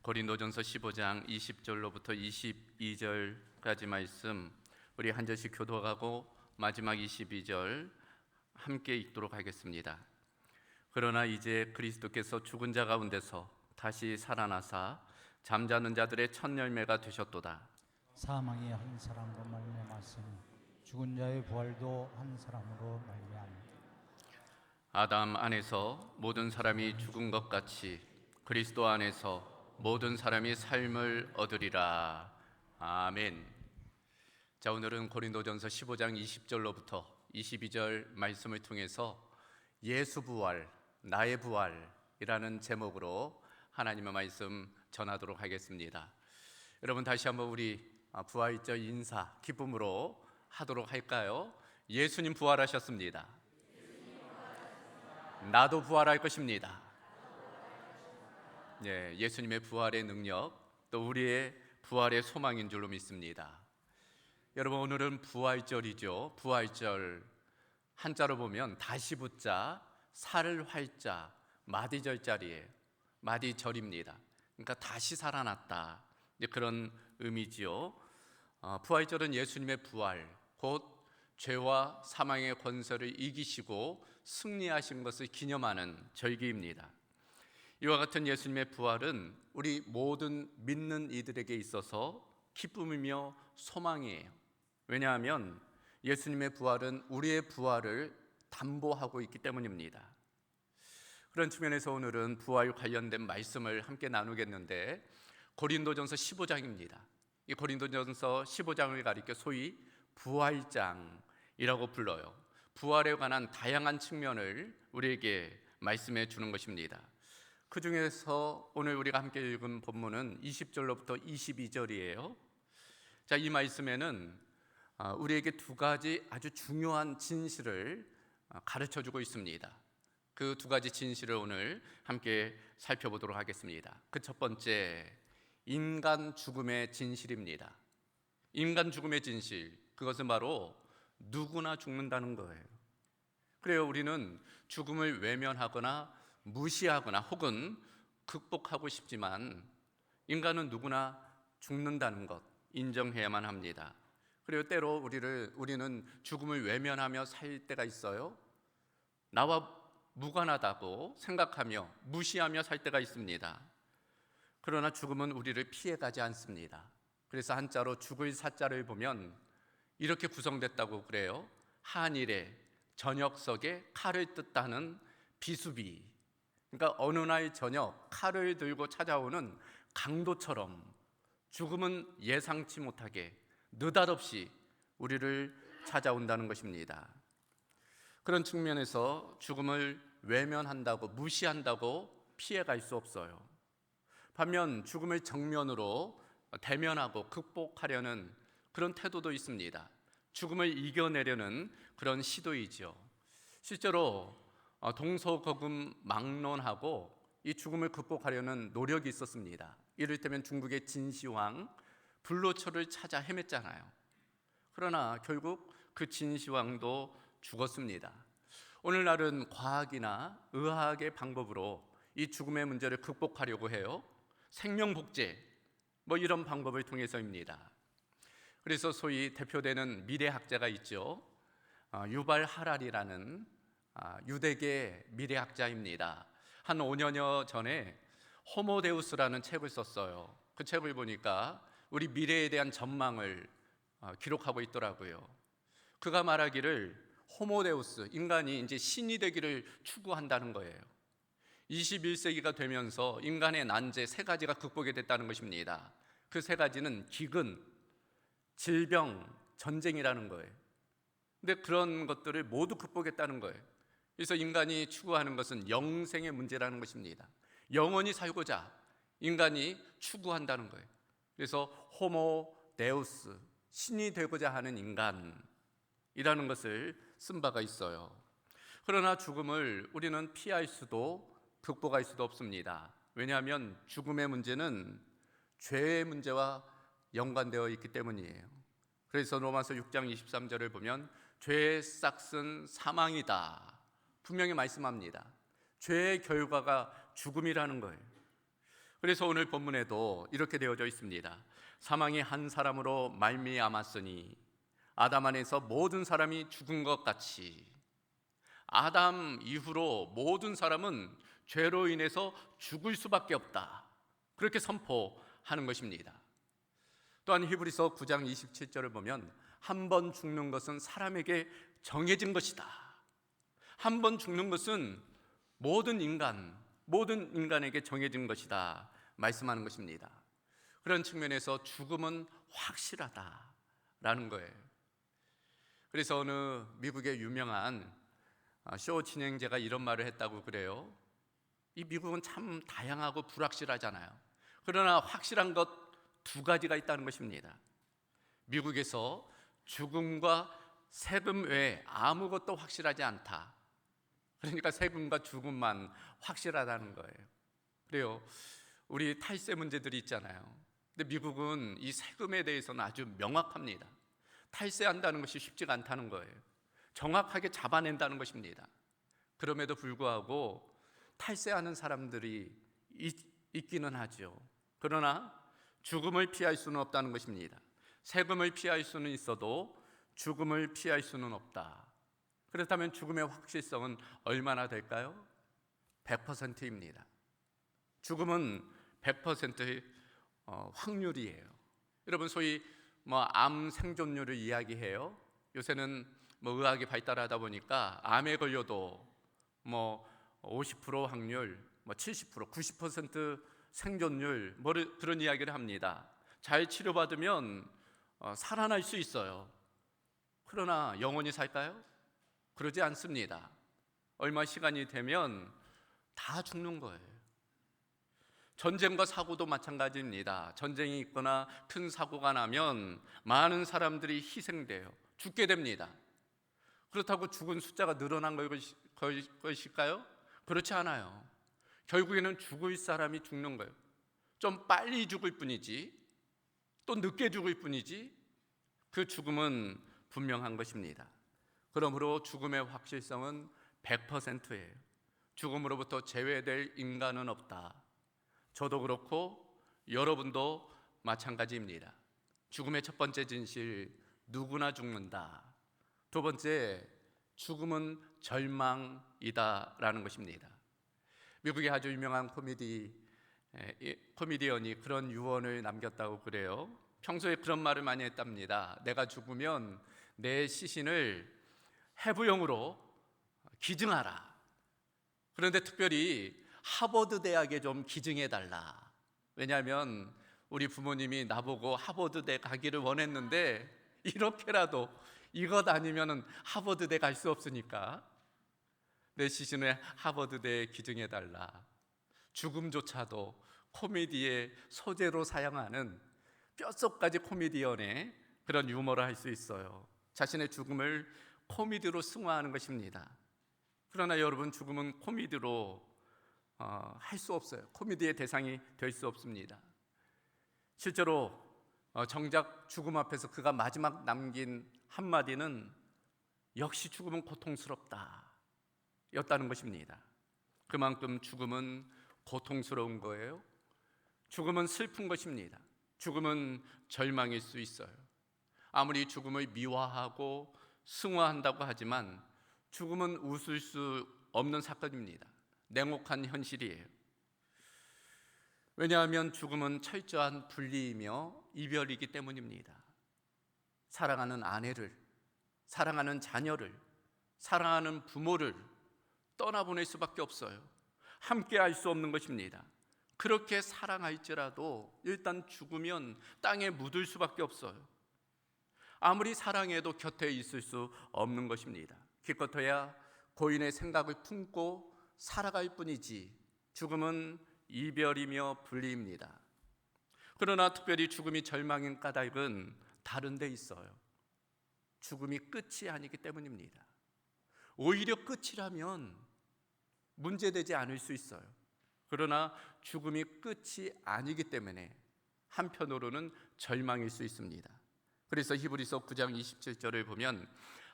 고린도전서 15장 20절로부터 22절까지 말씀 우리 한 절씩 교독하고 마지막 22절 함께 읽도록 하겠습니다. 그러나 이제 그리스도께서 죽은 자 가운데서 다시 살아나사 잠자는 자들의 첫 열매가 되셨도다. 사망이 한 사람으로 말미암았으니 죽은 자의 부활도 한 사람으로 말미암았다. 아담 안에서 모든 사람이 죽은 것 같이 그리스도 안에서 모든 사람이 삶을 얻으리라. 아멘. 자, 오늘은 고린도전서 15장 20절로부터 22절 말씀을 통해서 예수 부활, 나의 부활이라는 제목으로 하나님의 말씀 전하도록 하겠습니다. 여러분, 다시 한번 우리 부활절 인사 기쁨으로 하도록 할까요? 예수님 부활하셨습니다. 나도 부활할 것입니다. 네, 예수님의 부활의 능력, 또 우리의 부활의 소망인 줄로 믿습니다. 여러분, 오늘은 부활절이죠. 부활절 한자로 보면 다시 붙자, 살을 활자, 마디절자리예요. 마디절입니다. 그러니까 다시 살아났다, 그런 의미지요. 부활절은 예수님의 부활, 곧 죄와 사망의 권세를 이기시고 승리하신 것을 기념하는 절기입니다. 이와 같은 예수님의 부활은 우리 모든 믿는 이들에게 있어서 기쁨이며 소망이에요. 왜냐하면 예수님의 부활은 우리의 부활을 담보하고 있기 때문입니다. 그런 측면에서 오늘은 부활 관련된 말씀을 함께 나누겠는데, 고린도전서 15장입니다. 이 고린도전서 15장을 가리켜 소위 부활장이라고 불러요. 부활에 관한 다양한 측면을 우리에게 말씀해 주는 것입니다. 그 중에서 오늘 우리가 함께 읽은 본문은 20절로부터 22절이에요. 자, 이 말씀에는 우리에게 두 가지 아주 중요한 진실을 가르쳐주고 있습니다. 그 두 가지 진실을 오늘 함께 살펴보도록 하겠습니다. 그 첫 번째, 인간 죽음의 진실입니다. 인간 죽음의 진실, 그것은 바로 누구나 죽는다는 거예요. 그래요, 우리는 죽음을 외면하거나 무시하거나 혹은 극복하고 싶지만 인간은 누구나 죽는다는 것 인정해야만 합니다. 그리고 때로 우리는 죽음을 외면하며 살 때가 있어요. 나와 무관하다고 생각하며 무시하며 살 때가 있습니다. 그러나 죽음은 우리를 피해가지 않습니다. 그래서 한자로 죽을 사자를 보면 이렇게 구성됐다고 그래요. 한일에 저녁석에 칼을 뜯다는 비수비. 그러니까 어느 날 저녁 칼을 들고 찾아오는 강도처럼 죽음은 예상치 못하게 느닷없이 우리를 찾아온다는 것입니다. 그런 측면에서 죽음을 외면한다고 무시한다고 피해갈 수 없어요. 반면 죽음을 정면으로 대면하고 극복하려는 그런 태도도 있습니다. 죽음을 이겨내려는 그런 시도이죠. 실제로 동서고금막론하고 이 죽음을 극복하려는 노력이 있었습니다. 이를테면 중국의 진시황, 불로초를 찾아 헤맸잖아요. 그러나 결국 그 진시황도 죽었습니다. 오늘날은 과학이나 의학의 방법으로 이 죽음의 문제를 극복하려고 해요. 생명복제, 이런 방법을 통해서입니다. 그래서 소위 대표되는 미래학자가 있죠. 유발 하랄이라는 유대계 미래학자입니다. 한 5년여 전에 호모데우스라는 책을 썼어요. 그 책을 보니까 우리 미래에 대한 전망을 기록하고 있더라고요. 그가 말하기를 호모데우스, 인간이 이제 신이 되기를 추구한다는 거예요. 21세기가 되면서 인간의 난제 세 가지가 극복이 됐다는 것입니다. 그 세 가지는 기근, 질병, 전쟁이라는 거예요. 근데 그런 것들을 모두 극복했다는 거예요. 그래서 인간이 추구하는 것은 영생의 문제라는 것입니다. 영원히 살고자 인간이 추구한다는 거예요. 그래서 호모 데우스, 신이 되고자 하는 인간이라는 것을 쓴 바가 있어요. 그러나 죽음을 우리는 피할 수도 극복할 수도 없습니다. 왜냐하면 죽음의 문제는 죄의 문제와 연관되어 있기 때문이에요. 그래서 로마서 6장 23절을 보면 죄의 싹은 사망이다, 분명히 말씀합니다. 죄의 결과가 죽음이라는 거예요. 그래서 오늘 본문에도 이렇게 되어져 있습니다. 사망이 한 사람으로 말미암았으니 아담 안에서 모든 사람이 죽은 것 같이 아담 이후로 모든 사람은 죄로 인해서 죽을 수밖에 없다, 그렇게 선포하는 것입니다. 또한 히브리서 9장 27절을 보면 한 번 죽는 것은 사람에게 정해진 것이다. 한 번 죽는 것은 모든 인간에게 정해진 것이다 말씀하는 것입니다. 그런 측면에서 죽음은 확실하다라는 거예요. 그래서 어느 미국의 유명한 쇼 진행자가 이런 말을 했다고 그래요. 이 미국은 참 다양하고 불확실하잖아요. 그러나 확실한 것 두 가지가 있다는 것입니다. 미국에서 죽음과 세금 외에 아무것도 확실하지 않다. 그러니까 세금과 죽음만 확실하다는 거예요. 그래요. 우리 탈세 문제들이 있잖아요. 근데 미국은 이 세금에 대해서는 아주 명확합니다. 탈세한다는 것이 쉽지가 않다는 거예요. 정확하게 잡아낸다는 것입니다. 그럼에도 불구하고 탈세하는 사람들이 있기는 하죠. 그러나 죽음을 피할 수는 없다는 것입니다. 세금을 피할 수는 있어도 죽음을 피할 수는 없다. 그렇다면 죽음의 확실성은 얼마나 될까요? 100%입니다. 죽음은 100%의 확률이에요. 여러분, 소위 암 생존율을 이야기해요. 요새는 의학이 발달하다 보니까 암에 걸려도 50% 확률, 70%, 90% 생존율, 그런 이야기를 합니다. 잘 치료받으면 살아날 수 있어요. 그러나 영원히 살까요? 그러지 않습니다. 얼마 시간이 되면 다 죽는 거예요. 전쟁과 사고도 마찬가지입니다. 전쟁이 있거나 큰 사고가 나면 많은 사람들이 희생돼요. 죽게 됩니다. 그렇다고 죽은 숫자가 늘어난 것일까요? 그렇지 않아요. 결국에는 죽을 사람이 죽는 거예요. 좀 빨리 죽을 뿐이지, 또 늦게 죽을 뿐이지, 그 죽음은 분명한 것입니다. 그러므로 죽음의 확실성은 100%예요. 죽음으로부터 제외될 인간은 없다. 저도 그렇고 여러분도 마찬가지입니다. 죽음의 첫 번째 진실, 누구나 죽는다. 두 번째, 죽음은 절망이다라는 것입니다. 미국의 아주 유명한 코미디언이 그런 유언을 남겼다고 그래요. 평소에 그런 말을 많이 했답니다. 내가 죽으면 내 시신을 해부용으로 기증하라. 그런데 특별히 하버드 대학에 좀 기증해달라. 왜냐하면 우리 부모님이 나보고 하버드대 가기를 원했는데 이렇게라도 이것 아니면 하버드대 갈 수 없으니까 내 시신을 하버드대에 기증해달라. 죽음조차도 코미디의 소재로 사용하는 뼛속까지 코미디언의 그런 유머를 할 수 있어요. 자신의 죽음을 코미디로 승화하는 것입니다. 그러나 여러분, 죽음은 코미디로 할 수 없어요. 코미디의 대상이 될 수 없습니다. 실제로 정작 죽음 앞에서 그가 마지막 남긴 한마디는 역시 죽음은 고통스럽다 였다는 것입니다. 그만큼 죽음은 고통스러운 거예요. 죽음은 슬픈 것입니다. 죽음은 절망일 수 있어요. 아무리 죽음을 미화하고 승화한다고 하지만 죽음은 웃을 수 없는 사건입니다. 냉혹한 현실이에요. 왜냐하면 죽음은 철저한 분리이며 이별이기 때문입니다. 사랑하는 아내를, 사랑하는 자녀를, 사랑하는 부모를 떠나보낼 수밖에 없어요. 함께 할 수 없는 것입니다. 그렇게 사랑할지라도 일단 죽으면 땅에 묻을 수밖에 없어요. 아무리 사랑해도 곁에 있을 수 없는 것입니다. 기껏해야 고인의 생각을 품고 살아갈 뿐이지 죽음은 이별이며 분리입니다. 그러나 특별히 죽음이 절망인 까닭은 다른 데 있어요. 죽음이 끝이 아니기 때문입니다. 오히려 끝이라면 문제되지 않을 수 있어요. 그러나 죽음이 끝이 아니기 때문에 한편으로는 절망일 수 있습니다. 그래서 히브리서 9장 27절을 보면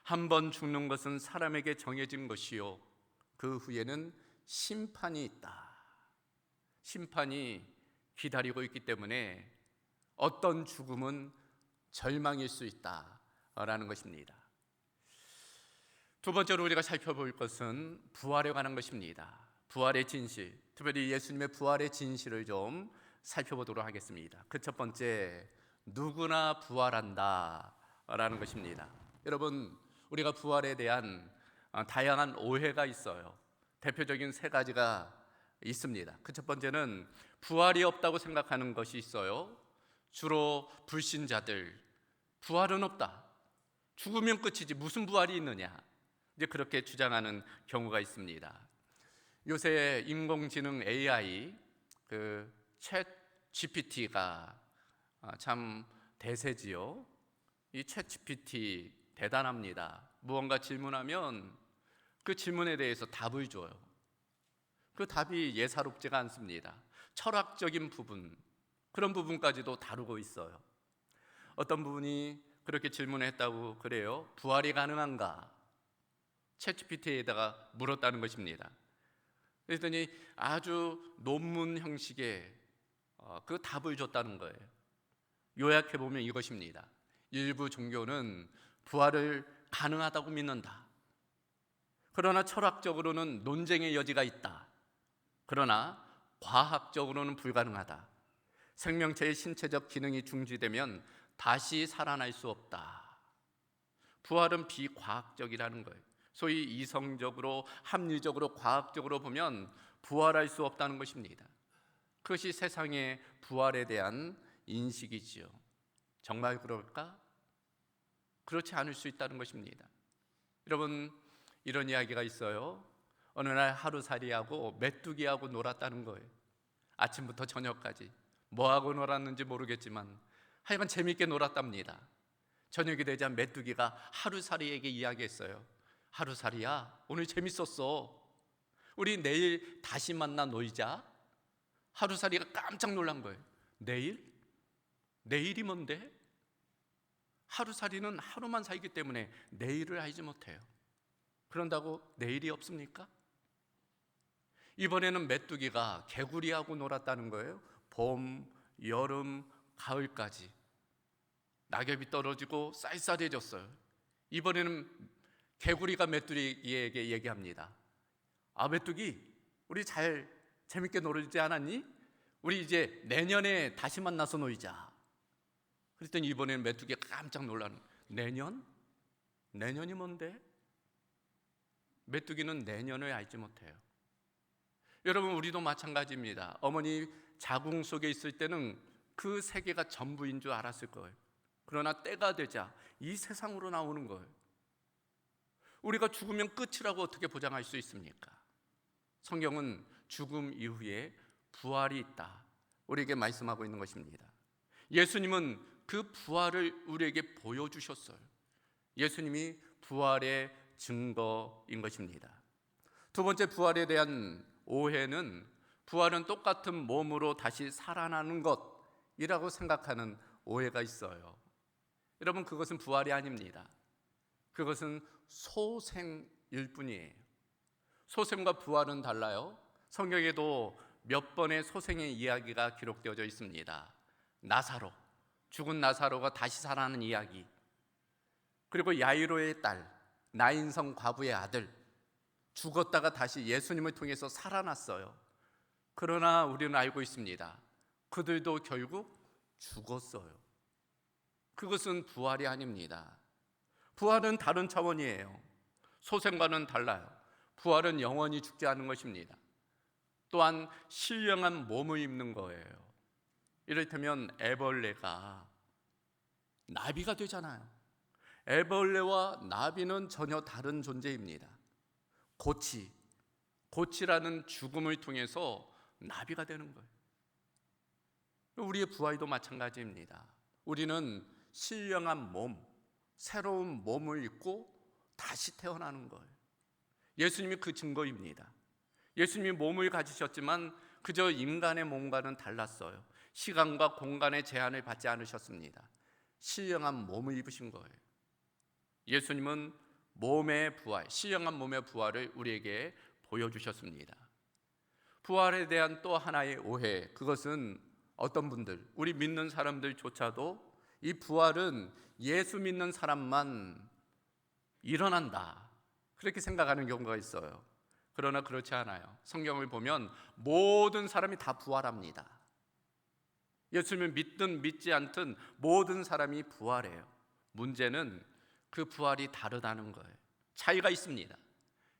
한 번 죽는 것은 사람에게 정해진 것이요 그 후에는 심판이 있다. 심판이 기다리고 있기 때문에 어떤 죽음은 절망일 수 있다라는 것입니다. 두 번째로 우리가 살펴볼 것은 부활에 관한 것입니다. 부활의 진실, 특별히 예수님의 부활의 진실을 좀 살펴보도록 하겠습니다. 그 첫 번째, 누구나 부활한다 라는 것입니다. 여러분, 우리가 부활에 대한 다양한 오해가 있어요. 대표적인 세 가지가 있습니다. 그 첫 번째는 부활이 없다고 생각하는 것이 있어요. 주로 불신자들, 부활은 없다, 죽으면 끝이지 무슨 부활이 있느냐, 이제 그렇게 주장하는 경우가 있습니다. 요새 인공지능 AI 챗 GPT가 참 대세지요. 이 챗 GPT 대단합니다. 무언가 질문하면 그 질문에 대해서 답을 줘요. 그 답이 예사롭지가 않습니다. 철학적인 부분, 그런 부분까지도 다루고 있어요. 어떤 부분이 그렇게 질문했다고 그래요. 부활이 가능한가? 챗 GPT에다가 물었다는 것입니다. 그랬더니 아주 논문 형식의 그 답을 줬다는 거예요. 요약해보면 이것입니다. 일부 종교는 부활을 가능하다고 믿는다. 그러나 철학적으로는 논쟁의 여지가 있다. 그러나 과학적으로는 불가능하다. 생명체의 신체적 기능이 중지되면 다시 살아날 수 없다. 부활은 비과학적이라는 거예요. 소위 이성적으로, 합리적으로, 과학적으로 보면 부활할 수 없다는 것입니다. 그것이 세상의 부활에 대한 인식이지요. 정말 그럴까? 그렇지 않을 수 있다는 것입니다. 여러분, 이런 이야기가 있어요. 어느 날 하루살이하고 메뚜기하고 놀았다는 거예요. 아침부터 저녁까지 뭐하고 놀았는지 모르겠지만 하여간 재밌게 놀았답니다. 저녁이 되자 메뚜기가 하루살이에게 이야기했어요. 하루살이야, 오늘 재밌었어. 우리 내일 다시 만나 놀자. 하루살이가 깜짝 놀란 거예요. 내일? 내일이 뭔데? 하루살이는 하루만 살기 때문에 내일을 알지 못해요. 그런다고 내일이 없습니까? 이번에는 메뚜기가 개구리하고 놀았다는 거예요. 봄, 여름, 가을까지 낙엽이 떨어지고 쌀쌀해졌어요. 이번에는 개구리가 메뚜기에게 얘기합니다. 아, 메뚜기, 우리 잘 재밌게 놀지 않았니? 우리 이제 내년에 다시 만나서 놀자. 그랬더니 이번에는 메뚜기가 깜짝 놀라는 거예요. 내년? 내년이 뭔데? 메뚜기는 내년을 알지 못해요. 여러분, 우리도 마찬가지입니다. 어머니 자궁 속에 있을 때는 그 세계가 전부인 줄 알았을 거예요. 그러나 때가 되자 이 세상으로 나오는 거예요. 우리가 죽으면 끝이라고 어떻게 보장할 수 있습니까? 성경은 죽음 이후에 부활이 있다, 우리에게 말씀하고 있는 것입니다. 예수님은 그 부활을 우리에게 보여주셨어요. 예수님이 부활의 증거인 것입니다. 두 번째, 부활에 대한 오해는 부활은 똑같은 몸으로 다시 살아나는 것이라고 생각하는 오해가 있어요. 여러분, 그것은 부활이 아닙니다. 그것은 소생일 뿐이에요. 소생과 부활은 달라요. 성경에도 몇 번의 소생의 이야기가 기록되어져 있습니다. 나사로, 죽은 나사로가 다시 살아나는 이야기, 그리고 야이로의 딸, 나인성 과부의 아들, 죽었다가 다시 예수님을 통해서 살아났어요. 그러나 우리는 알고 있습니다. 그들도 결국 죽었어요. 그것은 부활이 아닙니다. 부활은 다른 차원이에요. 소생과는 달라요. 부활은 영원히 죽지 않은 것입니다. 또한 신령한 몸을 입는 거예요. 이를테면 애벌레가 나비가 되잖아요. 애벌레와 나비는 전혀 다른 존재입니다. 고치라는 죽음을 통해서 나비가 되는 거예요. 우리의 부활도 마찬가지입니다. 우리는 신령한 몸, 새로운 몸을 입고 다시 태어나는 거예요. 예수님이 그 증거입니다. 예수님이 몸을 가지셨지만 그저 인간의 몸과는 달랐어요. 시간과 공간의 제한을 받지 않으셨습니다. 신령한 몸을 입으신 거예요. 예수님은 몸의 부활, 신령한 몸의 부활을 우리에게 보여주셨습니다. 부활에 대한 또 하나의 오해, 그것은 어떤 분들, 우리 믿는 사람들조차도 이 부활은 예수 믿는 사람만 일어난다, 그렇게 생각하는 경우가 있어요. 그러나 그렇지 않아요. 성경을 보면 모든 사람이 다 부활합니다. 예수님을 믿든 믿지 않든 모든 사람이 부활해요. 문제는 그 부활이 다르다는 거예요. 차이가 있습니다.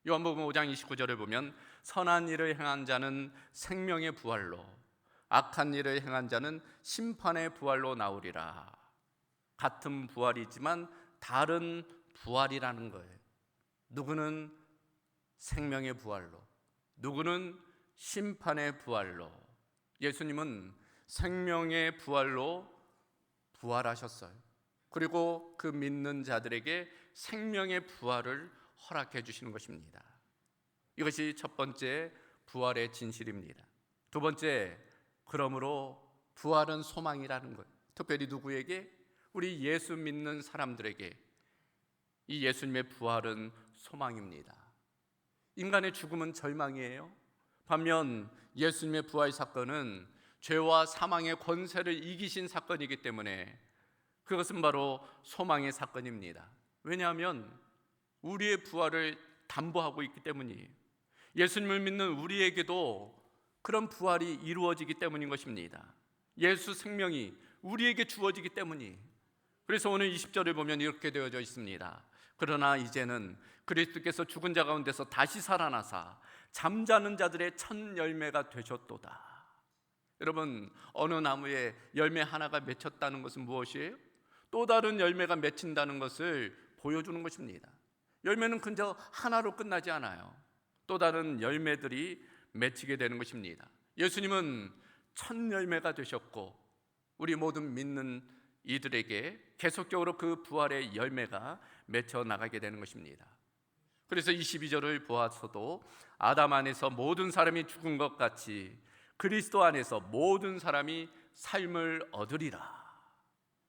요한복음 5장 29절을 보면 선한 일을 행한 자는 생명의 부활로, 악한 일을 행한 자는 심판의 부활로 나오리라. 같은 부활이지만 다른 부활이라는 거예요. 누구는 생명의 부활로, 누구는 심판의 부활로. 예수님은 생명의 부활로 부활하셨어요. 그리고 그 믿는 자들에게 생명의 부활을 허락해 주시는 것입니다. 이것이 첫 번째 부활의 진실입니다. 두 번째, 그러므로 부활은 소망이라는 거예요. 특별히 누구에게? 우리 예수 믿는 사람들에게 이 예수님의 부활은 소망입니다. 인간의 죽음은 절망이에요. 반면 예수님의 부활 사건은 죄와 사망의 권세를 이기신 사건이기 때문에 그것은 바로 소망의 사건입니다. 왜냐하면 우리의 부활을 담보하고 있기 때문이에요. 예수님을 믿는 우리에게도 그런 부활이 이루어지기 때문인 것입니다. 예수 생명이 우리에게 주어지기 때문이에요. 그래서 오늘 20절을 보면 이렇게 되어져 있습니다. 그러나 이제는 그리스도께서 죽은 자 가운데서 다시 살아나사 잠자는 자들의 첫 열매가 되셨도다. 여러분, 어느 나무에 열매 하나가 맺혔다는 것은 무엇이에요? 또 다른 열매가 맺힌다는 것을 보여주는 것입니다. 열매는 그저 하나로 끝나지 않아요. 또 다른 열매들이 맺히게 되는 것입니다. 예수님은 첫 열매가 되셨고 우리 모든 믿는 이들에게 계속적으로 그 부활의 열매가 맺혀 나가게 되는 것입니다. 그래서 22절을 보아서도 아담 안에서 모든 사람이 죽은 것 같이 그리스도 안에서 모든 사람이 삶을 얻으리라.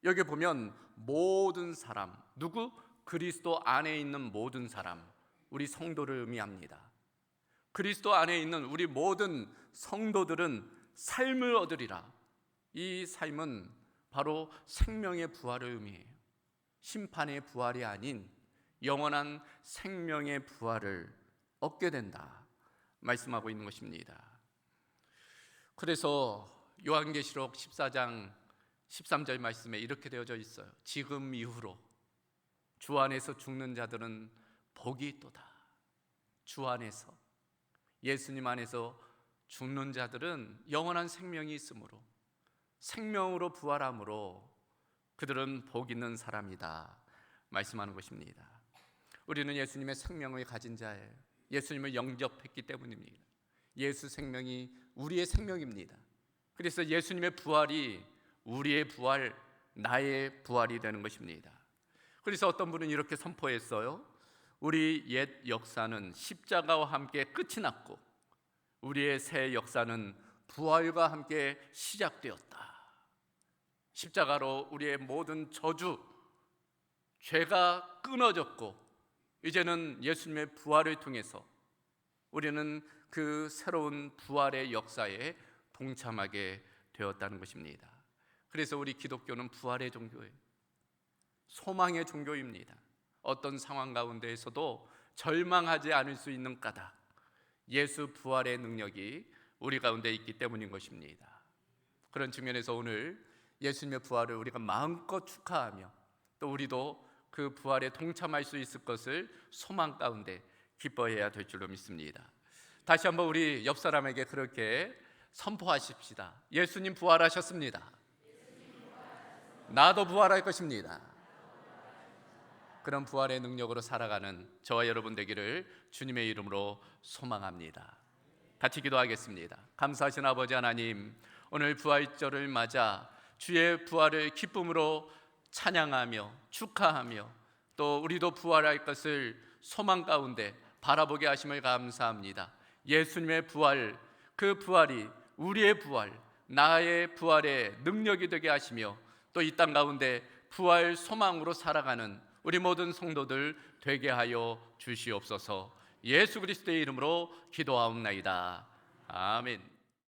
여기 보면 모든 사람, 누구? 그리스도 안에 있는 모든 사람, 우리 성도를 의미합니다. 그리스도 안에 있는 우리 모든 성도들은 삶을 얻으리라. 이 삶은 바로 생명의 부활을 의미해요. 심판의 부활이 아닌 영원한 생명의 부활을 얻게 된다 말씀하고 있는 것입니다. 그래서 요한계시록 14장 13절 말씀에 이렇게 되어져 있어요. 지금 이후로 주 안에서 죽는 자들은 복이 있도다. 주 안에서, 예수님 안에서 죽는 자들은 영원한 생명이 있으므로, 생명으로 부활함으로 그들은 복 있는 사람이다 말씀하는 것입니다. 우리는 예수님의 생명을 가진 자예요. 예수님을 영접했기 때문입니다. 예수 생명이 우리의 생명입니다. 그래서 예수님의 부활이 우리의 부활, 나의 부활이 되는 것입니다. 그래서 어떤 분은 이렇게 선포했어요. 우리 옛 역사는 십자가와 함께 끝이 났고 우리의 새 역사는 부활과 함께 시작되었다. 십자가로 우리의 모든 저주, 죄가 끊어졌고 이제는 예수님의 부활을 통해서 우리는 그 새로운 부활의 역사에 동참하게 되었다는 것입니다. 그래서 우리 기독교는 부활의 종교예요. 소망의 종교입니다. 어떤 상황 가운데에서도 절망하지 않을 수 있는 까닭, 예수 부활의 능력이 우리 가운데 있기 때문인 것입니다. 그런 측면에서 오늘 예수님의 부활을 우리가 마음껏 축하하며 또 우리도 그 부활에 동참할 수 있을 것을 소망 가운데 기뻐해야 될 줄로 믿습니다. 다시 한번 우리 옆 사람에게 그렇게 선포하십시다. 예수님 부활하셨습니다. 나도 부활할 것입니다. 그런 부활의 능력으로 살아가는 저와 여러분 되기를 주님의 이름으로 소망합니다. 같이 기도하겠습니다. 감사하신 아버지 하나님, 오늘 부활절을 맞아 주의 부활을 기쁨으로 찬양하며 축하하며 또 우리도 부활할 것을 소망 가운데 바라보게 하심을 감사합니다. 예수님의 부활, 그 부활이 우리의 부활, 나의 부활의 능력이 되게 하시며 또 이 땅 가운데 부활 소망으로 살아가는 우리 모든 성도들 되게 하여 주시옵소서. 예수 그리스도의 이름으로 기도하옵나이다. 아멘.